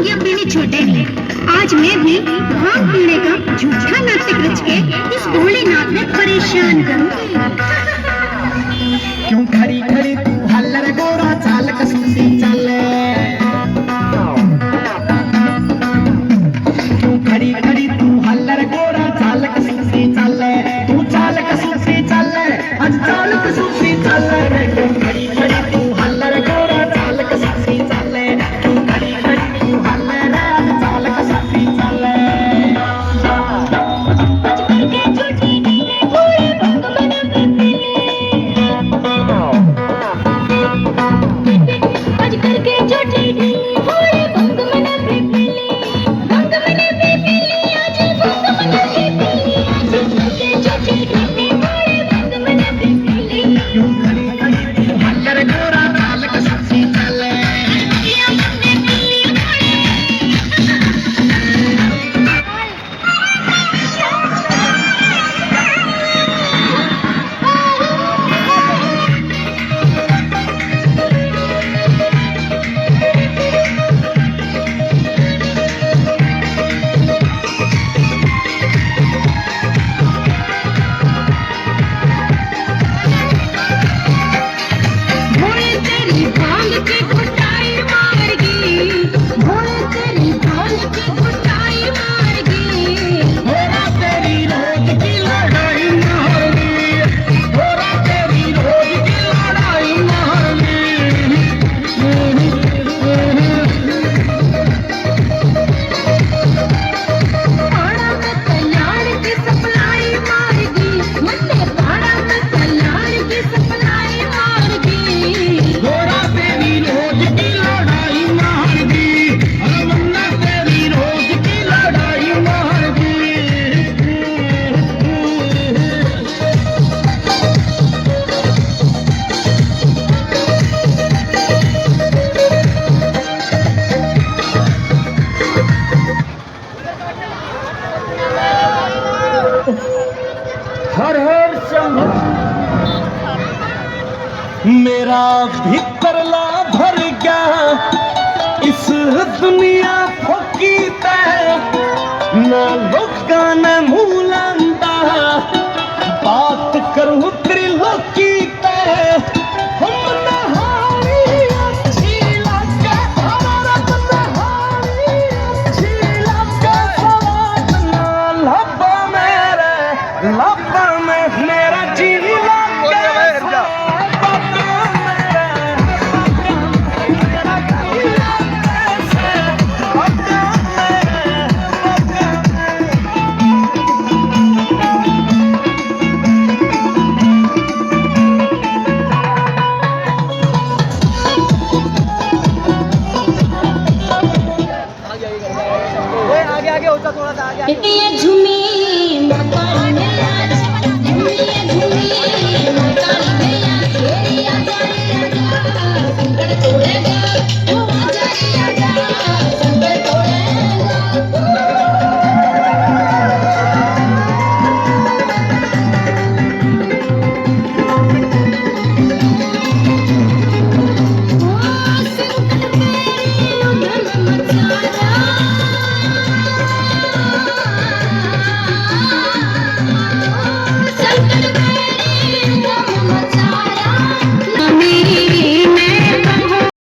पीने छोटे हैं। आज मैं भी भांग पीने का झूठा नाटक रच के इस भोलेनाथ में परेशान करूंगी। क्यों खड़ी खड़ी तू हल्लर गोरा चाल कसूसी चले, क्यों खड़ी खड़ी तू हल्लर गोरा चाल कसूसी चले, तू चाल कसूसी चले, आज चाल कसूसी चले रे। क्यों खड़ी खड़ी तू हल्लर गोरा चाल कसूसी चले, क्यों खड़ी खड़ी तू हल्लर आज चाल कसूसी चले। हर हर शंभु मेरा भी करला भर गया इस दुनिया फकी तै ना लोका ने मूलंदा बात करूं त्रिलोकी तै हम नहारी अच्छी लगे हमारा नहारी अच्छी लगे सवाद ना लब में मेरा जी आगे होता थोड़ा सा आगे।